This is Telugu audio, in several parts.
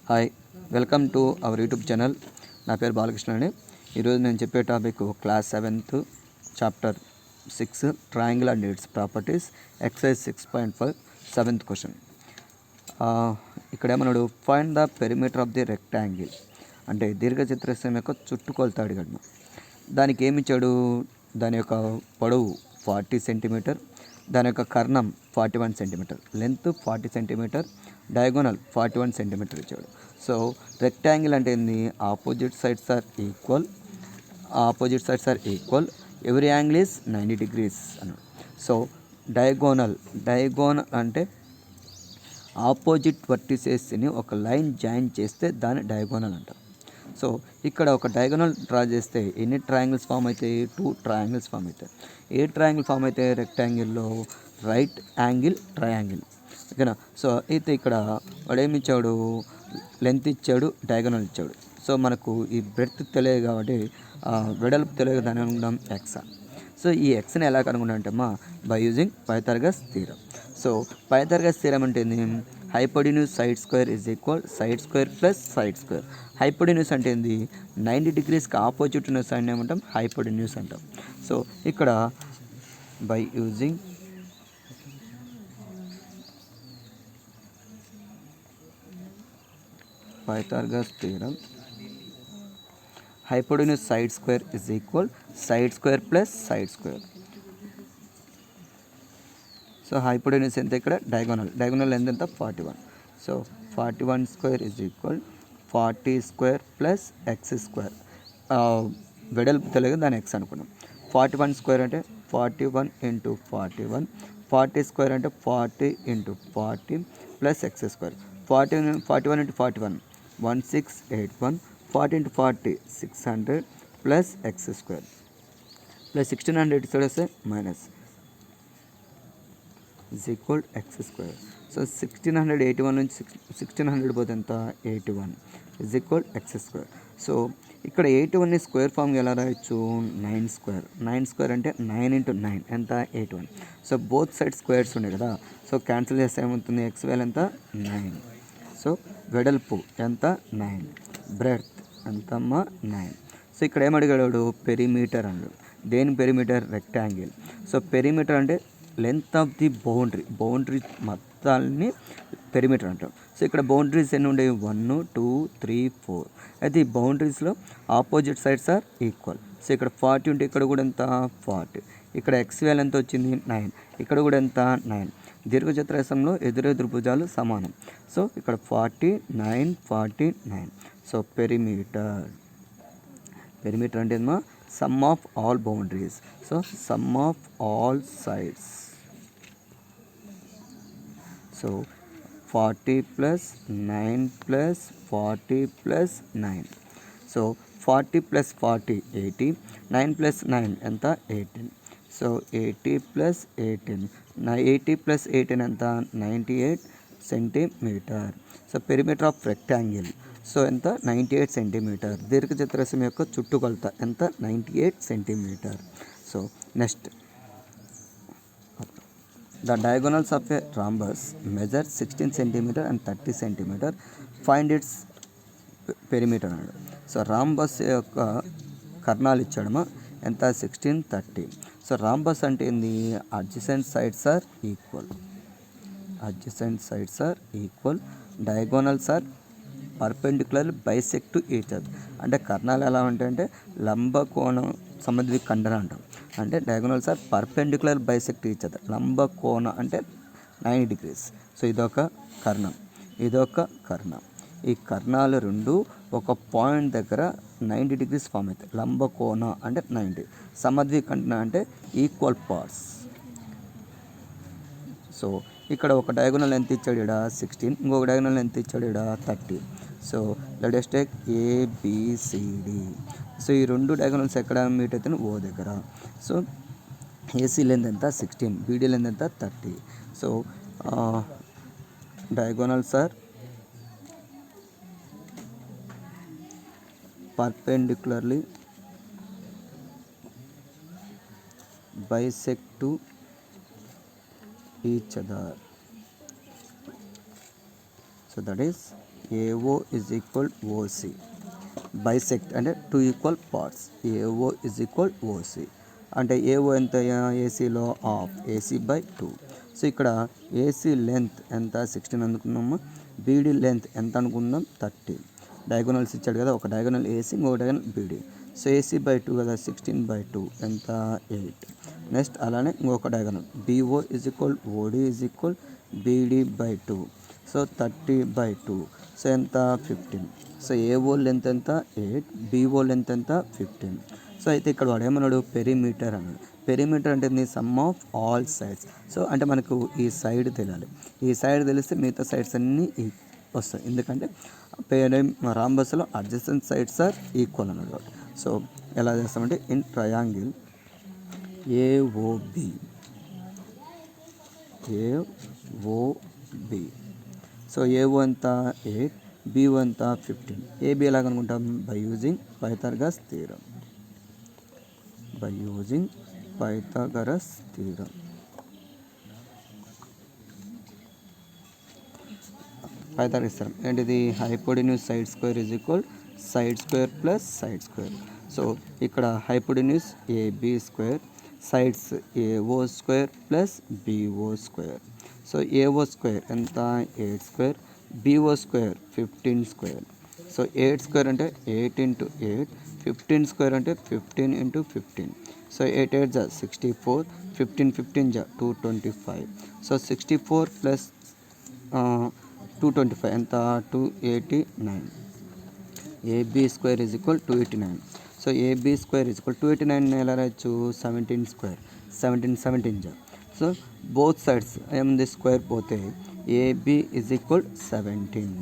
Hi, welcome to our YouTube channel. నా పేరు బాలకృష్ణ అండి. ఈరోజు నేను చెప్పే topic class 7th chapter 6 triangle and its properties exercise 6.5 7th question. ఇక్కడ ఏమన్నాడు, find the perimeter of the rectangle అంటే దీర్ఘచతురస్రం యొక్క చుట్టుకొలత అడిగాడు. దానికి ఏమి ఇచ్చాడు, దాని యొక్క పొడవు 40 సెంటీమీటర్, దాని యొక్క కర్ణం 41 centimetre, length 40 centimetre, diagonal 41 centimetre ఇచ్చాడు. సో రెక్టాంగిల్ అంటే ఏంది, opposite sides are equal, every angle is 90 degrees అన్నాడు. సో డయాగోనల్ అంటే ఆపోజిట్ వర్టిసెస్ని ఒక లైన్ జాయిన్ చేస్తే దాన్ని డయాగోనల్ అంటారు. సో ఇక్కడ ఒక డయాగోనల్ డ్రా చేస్తే ఎన్ని ట్రయాంగిల్స్ ఫామ్ అవుతాయి? 2 ట్రయాంగిల్స్ ఫామ్ అవుతాయి. ఏ ట్రయాంగిల్ ఫామ్ అయితే రెక్టాంగిల్లో? రైట్ యాంగిల్ ట్రయాంగిల్, ఓకేనా. సో అయితే ఇక్కడ వాడు ఏమి ఇచ్చాడు, లెంత్ ఇచ్చాడు, డయాగోనల్ ఇచ్చాడు. సో మనకు ఈ బ్రెడ్త్ తెలియదు కాబట్టి వెడల్పు తెలియదు, దాని అనుకుంటాం ఎక్స్. సో ఈ ఎక్స్ని ఎలా కనుగొంటాం అంటే by using Pythagoras theorem. So Pythagoras theorem అంటే ఏంది, hypotenuse side square is equal side square plus side square. Hypotenuse అంటే ఏంది, 90 degreesకి ఆపోజిట్ ఉన్న సైడ్ ఏమంటాం, హైపోటెన్యూస్ అంటాం. సో ఇక్కడ by using Pythagoras theorem, hypotenuse side square is equal side square plus side square. So hypotenuse ఎంత, ఇక్కడ డయాగోనల్ ఎంత 41. So 41 square is equal 40 square plus X square. వెడల్పు తెలియదు, దాని ఎక్స్ అనుకున్నాం. 41 స్క్వేర్ అంటే 41 ఇంటూ 41, 40 స్క్వేర్ అంటే 40 into 40 plus X square. 41 into 41 1681, 40 into 40 600 plus x square plus 1600 ఇక్కడ వస్తే minus is equal x square. So 1681 నుంచి 1600 పోతే ఎంత, 81 is equal x square. So ఇక్కడ 81ని స్క్వేర్ ఫామ్కి ఎలా రాయొచ్చు, 9 స్క్వేర్ అంటే 9 ఇంటూ 9 ఎంత, 81. సో బోత్ సైడ్ స్క్వేర్స్ ఉన్నాయి కదా, సో క్యాన్సిల్ చేస్తే ఏమవుతుంది, ఎక్స్ వాల్యూ ఎంత 9. సో వెడల్పు ఎంత 9, బ్రెడ్త్ ఎంతమ్మా 9. సో ఇక్కడ ఏమడిగాడు, పెరిమీటర్ అన్నాడు. దేని పెరిమీటర్, రెక్టాంగిల్. సో పెరిమీటర్ అంటే లెంత్ ఆఫ్ ది బౌండరీ మొత్తాన్ని పెరిమీటర్ అంటాం. సో ఇక్కడ బౌండరీస్ ఎన్ని ఉండేవి, 1 2 3 4. అయితే ఈ బౌండరీస్లో opposite sides are equal. So ఇక్కడ 40 ఉంటే ఇక్కడ కూడా ఎంత 40. ఇక్కడ ఎక్స్ వాల్యూ ఎంత వచ్చింది 9, ఇక్కడ కూడా ఎంత 9. దీర్ఘచతురస్రంలో ఎదురెదురు భుజాలు సమానం. సో ఇక్కడ 49 49. సో పెరిమీటర్ అంటే ఏమో some of all boundaries. So some of all sides. So 40 plus 9 plus 40 plus 9. So 40 plus 40 80, 9 plus 9 ఎంత 18. సో 80 ప్లస్ 18, 80 ప్లస్ 18 ఎంత 98 centimetre. So perimeter of rectangle so ఎంత 98 సెంటీమీటర్. దీర్ఘచతురస్రం యొక్క చుట్టుకొలత ఎంత 98 centimetre. So next, the diagonals of a rhombus measure 16 centimetre and 30 centimetre, find its perimeter అన్నాడు. సో రాంబస్ యొక్క కర్ణాలు ఇచ్చాడమా ఎంత 16 30. సో రాంబస్ అంటే ఏంది, adjacent sides are equal, diagonals are perpendicular bisect to each other. అంటే కర్ణాలు ఎలా ఉంటాయంటే లంబకోణం సమద్విఖండన అంటాం. అంటే diagonals are perpendicular bisect each other. లంబకోణ అంటే 90 degrees. సో ఇదొక కర్ణం. ఈ కర్ణాలు రెండు ఒక పాయింట్ దగ్గర 90 degrees ఫామ్ అవుతాయి. లంబకోణ అంటే 90, సమద్విఖండన అంటే ఈక్వల్ పార్ట్స్. సో ఇక్కడ ఒక డయాగోనల్ ఎంత ఇచ్చాడు, ఇక్కడ 16, ఇంకొక డయాగోనల్ ఎంత ఇచ్చాడు, ఇక్కడ 30. So let us take ABCD. So ఈ రెండు డయాగోనల్స్ ఎక్కడ మీట్ అవుతాయి, ఓ దగ్గర. సో ఏసీ లెంత్ ఎంత 16, బీడీ లెంత్ ఎంత 30. So diagonals are perpendicularly bisect to each other. So that is AO is equal OC. Bisect అంటే 2 equal parts. AO is equal OC అంటే ఏఓ ఎంత ఏసీలో హాఫ్, ఏసీ బై 2. సో ఇక్కడ ఏసీ లెంత్ ఎంత 16 అనుకున్నాము, బీడీ లెంత్ ఎంత అనుకుందాం 30. డయాగోనల్స్ ఇచ్చాడు కదా, ఒక డయాగోనల్ ఏసీ ఇంకొక diagonal BD. So AC by 2 కదా, 16/2 ఎంత 8. నెక్స్ట్ అలానే ఇంకొక diagonal BO is equal OD is equal BD by 2. So 30/2 so ఎంత 15. సో ఏఓ లెంత్ ఎంత 8, బీఓ లెంత్ ఎంత 15. సో అయితే ఇక్కడ వాడు ఏమన్నాడు, పెరిమీటర్ అన్నాడు. పెరిమీటర్ అంటే the some of all sides. So అంటే మనకు ఈ సైడ్ తెలియాలి, ఈ సైడ్ తెలిస్తే మిగతా సైడ్స్ అన్నీ వస్తాయి. ఎందుకంటే రాంబస్లో అడ్జసెంట్ సైడ్స్ ఆర్ ఈక్వల్ అన్నాడు. సో ఎలా చేస్తామంటే in triangle AOB, AOB so AO ఎంత 8, బిఓ ఎంత 15. ఏబి ఎలా కనుక్కుంటాం, by using Pythagoras theorem. By using Pythagoras theorem. Pythagoras theorem ఏంటిది, hypotenuse side square is equal side square plus side square. So ఇక్కడ hypotenuse AB square, sides AO square plus BO square. So AO square ఎంత 8 square, BO square 15 square. So 8 square అంటే 8 × 8, 15 స్క్వేర్ అంటే 15 × 15. సో 8 8 జా 64, 15 15 జా 225. సో 64 ప్లస్ 225 ఎంత 289. AB square is equal 289. So AB square is equal 289 ఎలా రాయొచ్చు, 17 స్క్వేర్, 17 17 జా. సో బోత్ సైడ్స్ ఏముంది స్క్వేర్ పోతే ఏబి ఇజ్ ఈక్వల్ 17.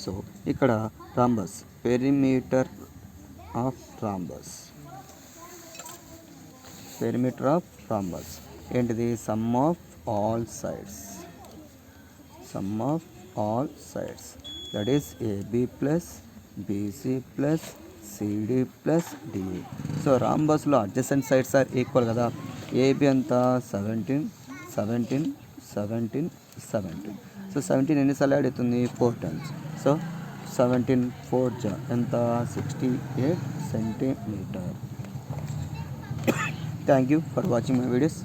సో ఇక్కడ rhombus, perimeter of rhombus, perimeter of rhombus ఏంటిది, sum of all sides, sum of all sides that is AB plus BC plus CD plus DE. So రాంబస్లో అడ్జసెంట్ సైడ్స్ ఆర్ ఈక్వల్ కదా. ఏబి అంతా 17 17 17 17. సో 17 ఎన్నిసార్లు యాడ్ అవుతుంది, 4 టైమ్స్. సో 17 4 జా ఎంత 68 centimetre. Thank you for watching my videos.